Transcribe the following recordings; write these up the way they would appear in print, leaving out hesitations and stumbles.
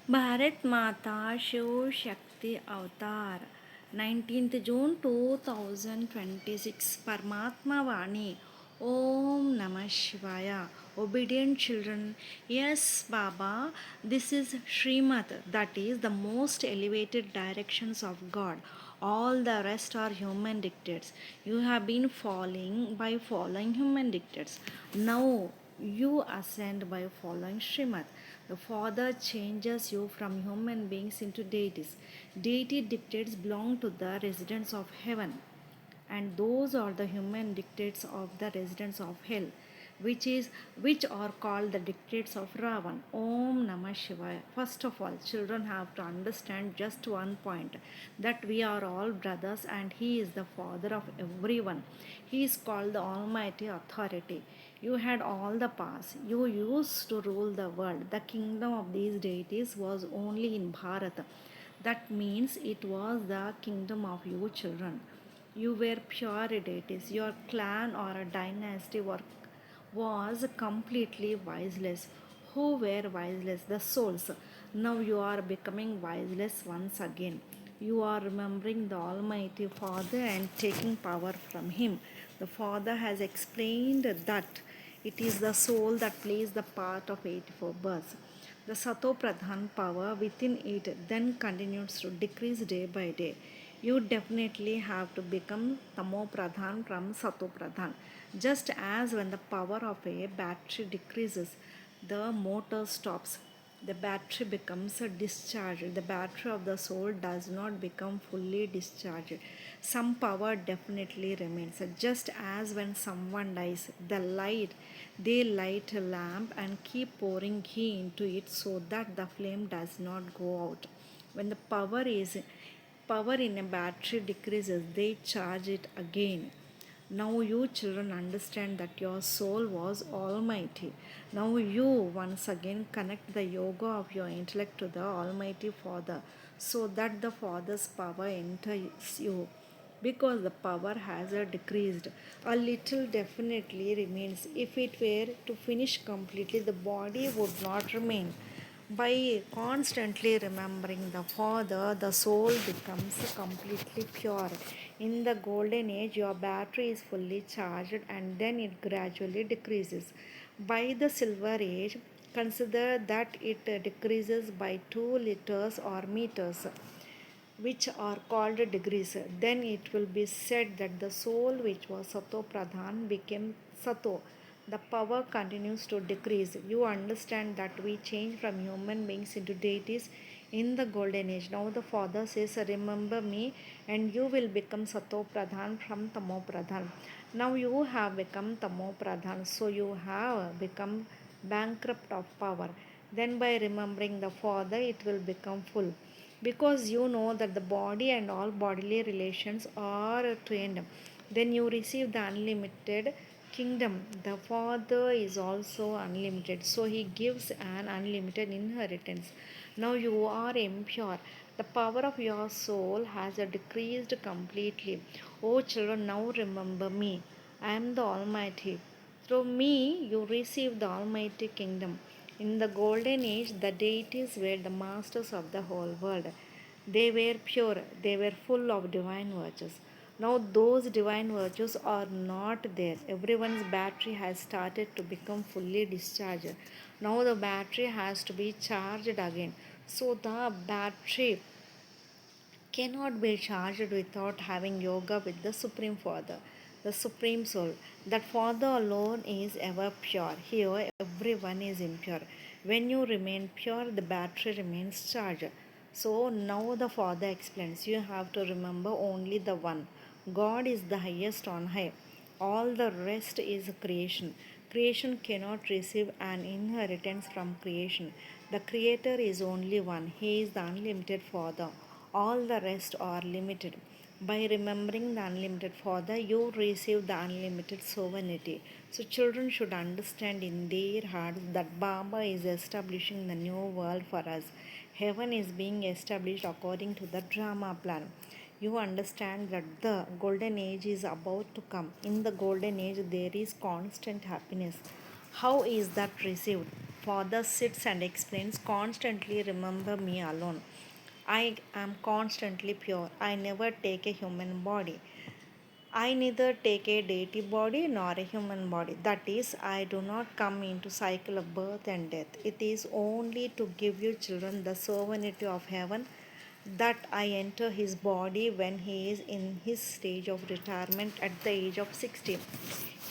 Bharat Mata Shiv Shakti Avtar 19th June 2026 Parmatma Vaani Om Namah Shivaya. Obedient children, yes Baba, this is Srimad, that is the most elevated directions of God. All the rest are human dictates. You have been falling by following human dictates. Now you ascend by following Srimad. The Father changes you from human beings into deities. Deity dictates belong to the residents of heaven, and those are the human dictates of the residents of hell, which are called the dictates of Ravan. Om Namah Shivaya. First of all, children have to understand just one point, that we are all brothers and He is the Father of everyone. He is called the Almighty Authority. You had all the past. You used to rule the world. The kingdom of these deities was only in Bharat. That means it was the kingdom of you children. You were pure deities. Your clan or a dynasty was completely wiseless. Who were wiseless? The souls. Now you are becoming wiseless once again. You are remembering the Almighty Father and taking power from Him. The Father has explained that it is the soul that plays the part of 84 births. The Sato Pradhan power within it then continues to decrease day by day. You definitely have to become Tamo Pradhan from Sato Pradhan. Just as when the power of a battery decreases, the motor stops. The battery becomes a discharge. The battery of the soul does not become fully discharged. Some power definitely remains. Just as when someone dies, they light a lamp and keep pouring ghee into it so that the flame does not go out. When the power in a battery decreases, they charge it again. Now you children understand that your soul was almighty. Now you once again connect the yoga of your intellect to the Almighty Father so that the Father's power enters you. Because the power has decreased, a little definitely remains. If it were to finish completely, the body would not remain. By constantly remembering the Father, the soul becomes completely pure. In the golden age, your battery is fully charged and then it gradually decreases. By the silver age, consider that it decreases by 2 liters or meters, which are called degrees. Then it will be said that the soul, which was Sato Pradhan, became Sato. The power continues to decrease. You understand that we change from human beings into deities in the golden age. Now the Father says, remember me, and you will become Sato Pradhan from Tamo Pradhan. Now you have become Tamo Pradhan, so you have become bankrupt of power. Then by remembering the Father, it will become full, because you know that the body and all bodily relations are to end. Then you receive the unlimited kingdom. The Father is also unlimited, so He gives an unlimited inheritance. Now you are impure. The power of your soul has decreased completely. O children, now remember me. I am the Almighty. Through me, you receive the Almighty kingdom. In the golden age, the deities were the masters of the whole world. They were pure, they were full of divine virtues. Now, those divine virtues are not there. Everyone's battery has started to become fully discharged. Now, the battery has to be charged again. So, the battery cannot be charged without having yoga with the Supreme Father, the Supreme Soul. That Father alone is ever pure. Here, everyone is impure. When you remain pure, the battery remains charged. So, now the Father explains, you have to remember only the one. God is the highest on high. All the rest is creation. Creation cannot receive an inheritance from creation. The Creator is only one. He is the unlimited Father. All the rest are limited. By remembering the unlimited Father, you receive the unlimited sovereignty. So, children should understand in their hearts that Baba is establishing the new world for us. Heaven is being established according to the drama plan. You understand that the golden age is about to come. In the golden age, there is constant happiness. How is that received? Father sits and explains, constantly remember me alone. I am constantly pure. I never take a human body. I neither take a deity body nor a human body. That is, I do not come into cycle of birth and death. It is only to give you children the sovereignty of heaven that I enter his body when he is in his stage of retirement at the age of 60.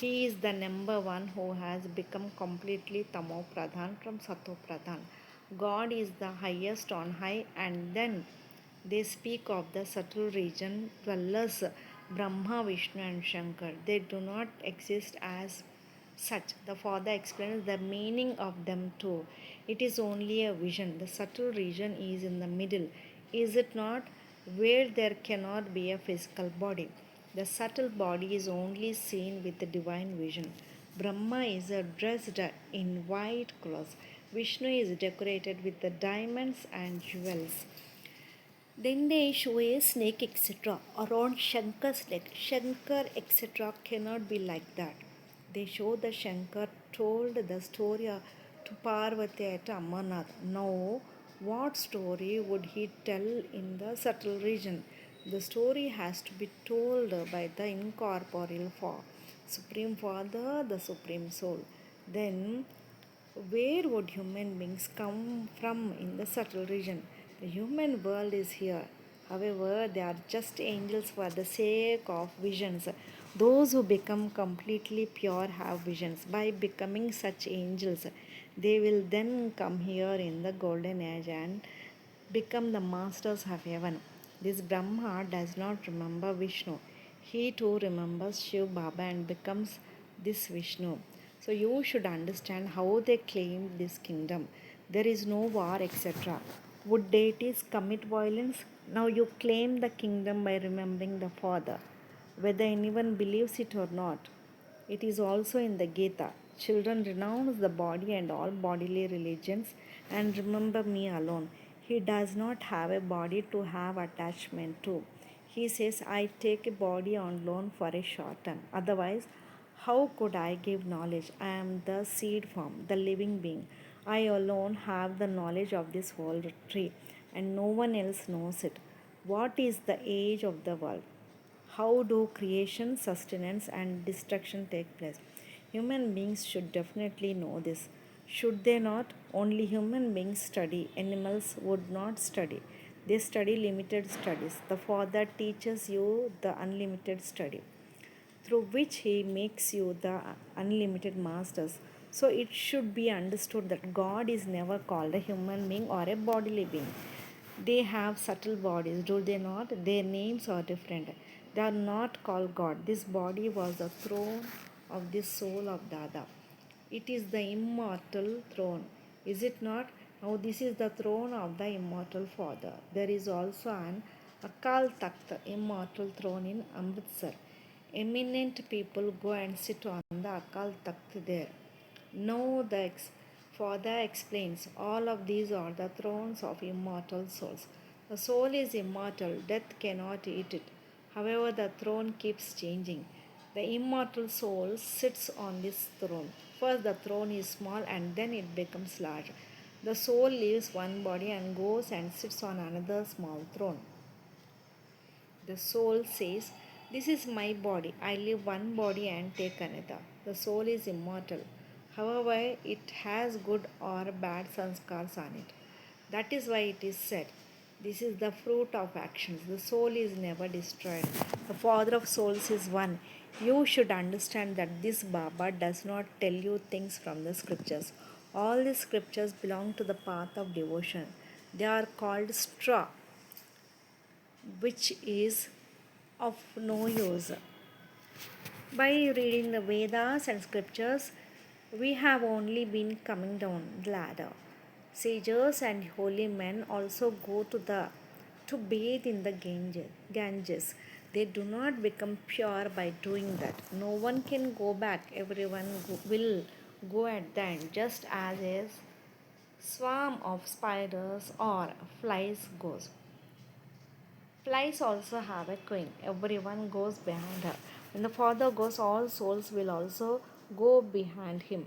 He is the number one who has become completely Tamo Pradhan from Sato Pradhan. God is the highest on high, and then they speak of the subtle region dwellers Brahma, Vishnu, and Shankar. They do not exist as such. The Father explains the meaning of them too. It is only a vision. The subtle region is in the middle, is it not? Where there cannot be a physical body. The subtle body is only seen with the divine vision. Brahma is dressed in white clothes. Vishnu is decorated with the diamonds and jewels. Then they show a snake, etc. around Shankar's neck. Shankar, etc. cannot be like that. They show the Shankar told the story to Parvati at Amarnath. Now, what story would he tell in the subtle region? The story has to be told by the incorporeal form, Supreme Father, the Supreme Soul. Then where would human beings come from in the subtle region? The human world is here. However, they are just angels for the sake of visions. Those who become completely pure have visions. By becoming such angels, they will then come here in the golden age and become the masters of heaven. This Brahma does not remember Vishnu. He too remembers Shiv Baba and becomes this Vishnu. So you should understand how they claim this kingdom. There is no war, etc. Would deities commit violence? Now you claim the kingdom by remembering the Father, whether anyone believes it or not. It is also in the Gita. Children renounce the body and all bodily religions and remember me alone. He does not have a body to have attachment to. He says, I take a body on loan for a short time. Otherwise, how could I give knowledge? I am the seed form, the living being. I alone have the knowledge of this whole tree, and no one else knows it. What is the age of the world? How do creation, sustenance, and destruction take place? Human beings should definitely know this. Should they not? Only human beings study. Animals would not study. They study limited studies. The Father teaches you the unlimited study through which he makes you the unlimited masters. So it should be understood that God is never called a human being or a bodily being. They have subtle bodies, do they not? Their names are different. They are not called God. This body was the throne of the soul of Dada. It is the immortal throne, is it not? Now, this is the throne of the immortal Father. There is also an Akal Takht, immortal throne in Amritsar. Eminent people go and sit on the Akal Takht there. No, Father explains, all of these are the thrones of immortal souls. The soul is immortal, death cannot eat it. However, the throne keeps changing. The immortal soul sits on this throne. First, the throne is small and then it becomes large. The soul leaves one body and goes and sits on another small throne. The soul says, this is my body. I leave one body and take another. The soul is immortal. However, it has good or bad sanskars on it. That is why it is said, this is the fruit of actions. The soul is never destroyed. The Father of souls is one. You should understand that this Baba does not tell you things from the scriptures. All the scriptures belong to the path of devotion. They are called straw, which is of no use. By reading the Vedas and scriptures, we have only been coming down the ladder. Sages and holy men also go to bathe in the Ganges. They do not become pure by doing that. No one can go back. Everyone will go at the end, just as a swarm of spiders or flies goes. Flies also have a queen. Everyone goes behind her. When the Father goes, all souls will also go behind him.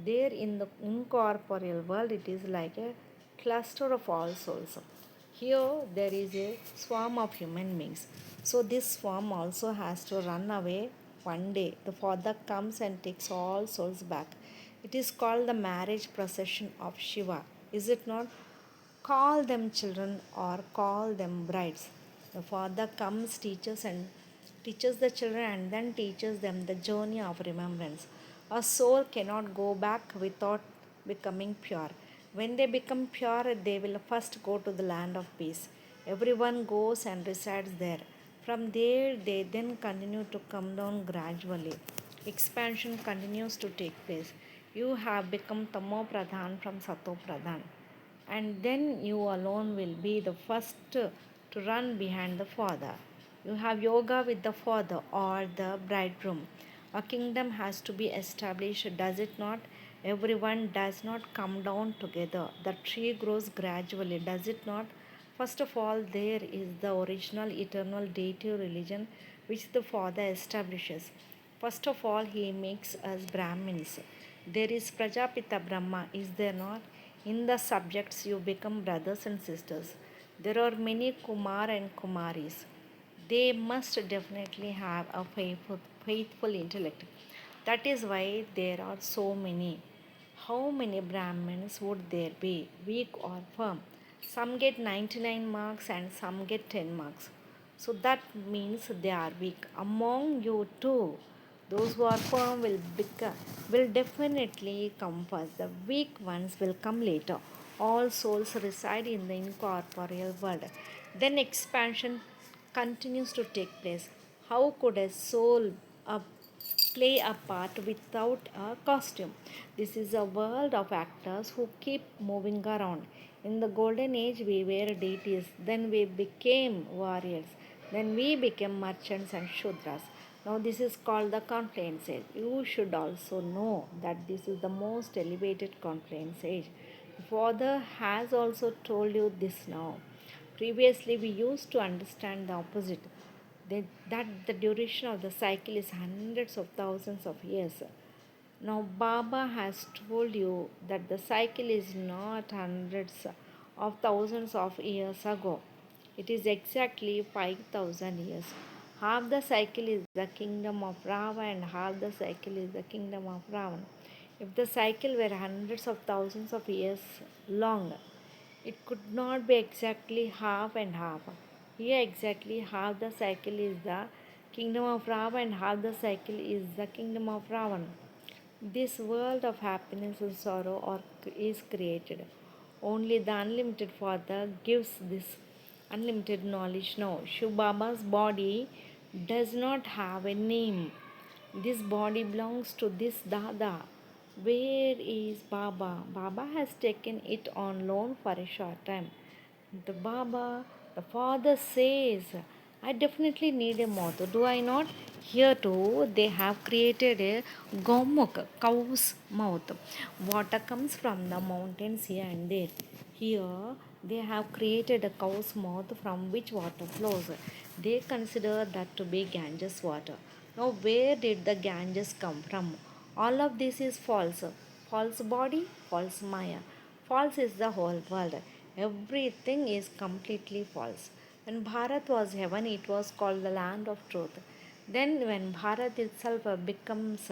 There in the incorporeal world, it is like a cluster of all souls. Here, there is a swarm of human beings. So, this swarm also has to run away one day. The Father comes and takes all souls back. It is called the marriage procession of Shiva, is it not? Call them children or call them brides. The Father comes, teaches the children and then teaches them the journey of remembrance. A soul cannot go back without becoming pure. When they become pure, they will first go to the land of peace. Everyone goes and resides there. From there, they then continue to come down gradually. Expansion continues to take place. You have become Tamo Pradhan from Sato Pradhan, and then you alone will be the first to run behind the Father. You have yoga with the Father or the bridegroom. A kingdom has to be established, does it not? Everyone does not come down together. The tree grows gradually, does it not? First of all, there is the original eternal deity religion which the Father establishes. First of all, he makes us Brahmins. There is Prajapita Brahma, is there not? In the subjects, you become brothers and sisters. There are many Kumar and Kumaris. They must definitely have a faithful intellect. That is why there are so many. How many Brahmins would there be, weak or firm? Some get 99 marks and some get 10 marks. So that means they are weak. Among you too, those who are firm will definitely come first. The weak ones will come later. All souls reside in the incorporeal world. Then expansion continues to take place. How could a soul play a part without a costume? This is a world of actors who keep moving around. In the golden age, we were deities, then we became warriors, then we became merchants and Shudras. Now, this is called the confluence age. You should also know that this is the most elevated confluence age. The Father has also told you this now. Previously, we used to understand the opposite, that the duration of the cycle is hundreds of thousands of years. Now, Baba has told you that the cycle is not hundreds of thousands of years ago. It is exactly 5000 years. Half the cycle is the kingdom of Rava and half the cycle is the kingdom of Ravan. If the cycle were hundreds of thousands of years long, it could not be exactly half and half. Here, exactly half the cycle is the kingdom of Rava and half the cycle is the kingdom of Ravan. This world of happiness and sorrow is created. Only the unlimited Father gives this unlimited knowledge now. Shiv Baba's body does not have a name. This body belongs to this Dada. Where is Baba? Baba has taken it on loan for a short time. The father says, I definitely need a mother, do I not? Here too, they have created a gomuk, cow's mouth. Water comes from the mountains here and there. Here, they have created a cow's mouth from which water flows. They consider that to be Ganges water. Now, where did the Ganges come from? All of this is false. False body, false Maya. False is the whole world. Everything is completely false. When Bharat was heaven, it was called the land of truth. Then, when Bharat itself becomes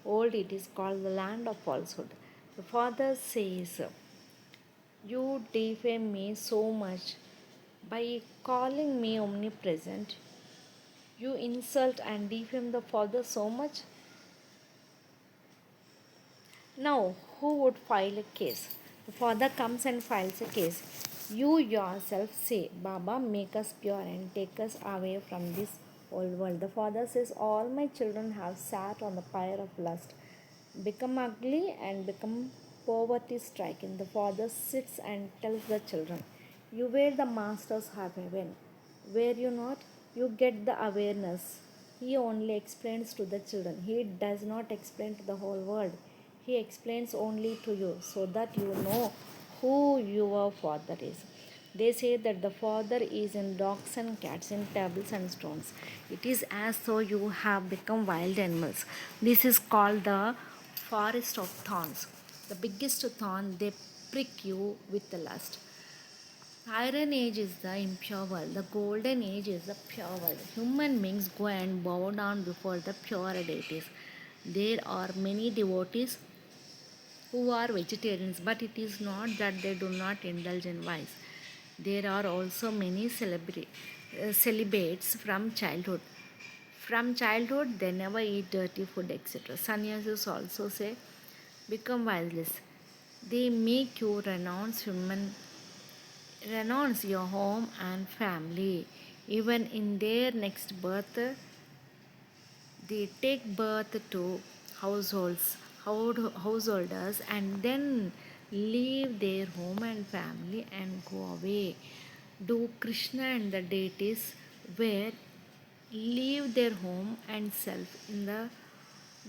old, it is called the land of falsehood. The Father says, you defame me so much by calling me omnipresent. You insult and defame the Father so much. Now, who would file a case? The father comes and files a case. You yourself say, Baba, make us pure and take us away from this old world. The father says, all my children have sat on the pyre of lust, become ugly and become poverty stricken. The father sits and tells the children, you were the masters of heaven. Were you not? You get the awareness. He only explains to the children. He does not explain to the whole world. He explains only to you so that you know who your father is. They say that the father is in dogs and cats, in tables and stones. It is as though you have become wild animals. This is called the forest of thorns. The biggest thorn, they prick you with the lust. Iron Age is the impure world. The Golden Age is the pure world. Human beings go and bow down before the pure deities. There are many devotees who are vegetarians, but it is not that they do not indulge in vice. There are also many celibates from childhood. From childhood, they never eat dirty food, etc. Sannyasis also say, become viceless. They make you renounce your home and family. Even in their next birth, they take birth to householders and then leave their home and family and go away. Do Krishna and the deities were leave their home and self in the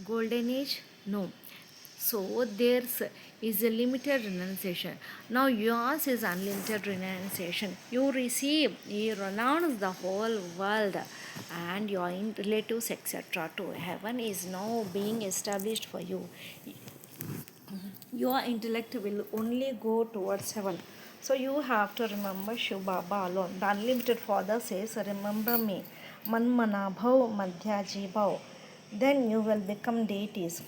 golden age? No. So is a limited renunciation. Now yours is unlimited renunciation. You renounce the whole world and your relatives, etc. to heaven is now being established for you. Your intellect will only go towards heaven. So you have to remember Shiv Baba alone. The unlimited Father says, remember me. Manmana bhav madhyaji bhav. Then you will become deities.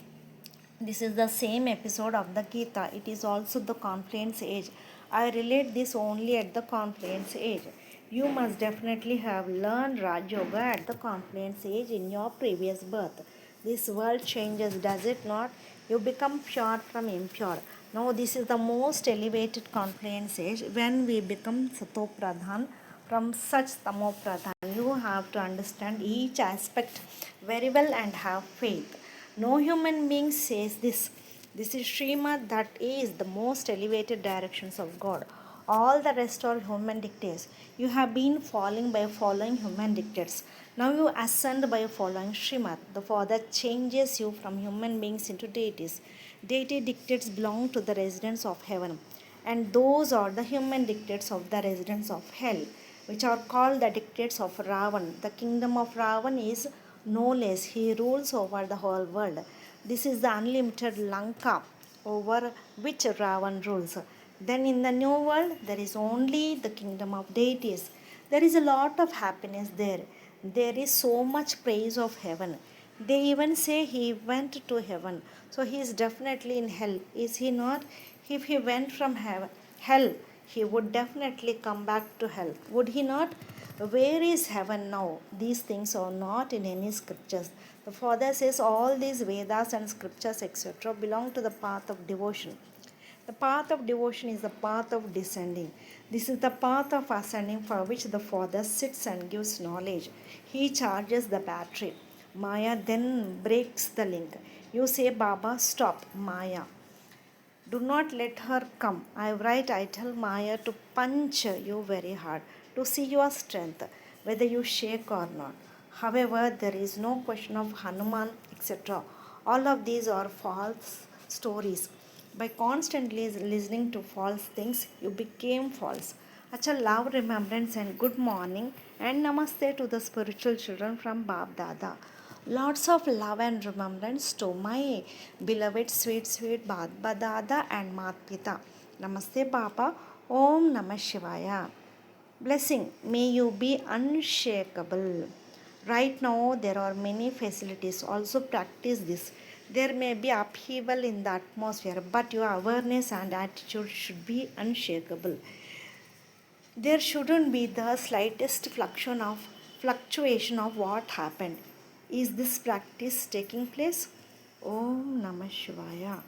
This is the same episode of the Gita. It is also the confluence age. I relate this only at the confluence age. You must definitely have learned Raj Yoga at the confluence age in your previous birth. This world changes, does it not? You become pure from impure. Now, this is the most elevated confluence age when we become Sato Pradhan from such Tamo Pradhan. You have to understand each aspect very well and have faith. No human being says this. This is Srimad, that is the most elevated directions of God. All the rest are human dictates. You have been falling by following human dictates. Now you ascend by following Srimad. The Father changes you from human beings into deities. Deity dictates belong to the residents of heaven, and those are the human dictates of the residents of hell, which are called the dictates of Ravan. The kingdom of Ravan is no less. He rules over the whole world. This is the unlimited Lanka over which Ravan rules. Then in the new world, there is only the kingdom of deities. There is a lot of happiness there. There is so much praise of heaven. They even say he went to heaven. So he is definitely in hell. Is he not? If he went from hell, he would definitely come back to hell. Would he not? Where is heaven now? These things are not in any scriptures. The Father says all these Vedas and scriptures, etc., belong to the path of devotion. The path of devotion is the path of descending. This is the path of ascending for which the Father sits and gives knowledge. He charges the battery. Maya then breaks the link. You say, Baba, stop, Maya. Do not let her come. I tell Maya to punch you very hard, to see your strength, whether you shake or not. However, there is no question of Hanuman, etc. All of these are false stories. By constantly listening to false things, you became false. Acha, love, remembrance, and good morning, and namaste to the spiritual children from Bab Dada. Lots of love and remembrance to my beloved sweet Baba Dada and Mat Pita. Namaste Baba. Om Namah Shivaya. Blessing. May you be unshakable. Right now there are many facilities. Also practice this. There may be upheaval in the atmosphere, but your awareness and attitude should be unshakable. There shouldn't be the slightest fluctuation of what happened. Is this practice taking place? Om Namah Shivaya.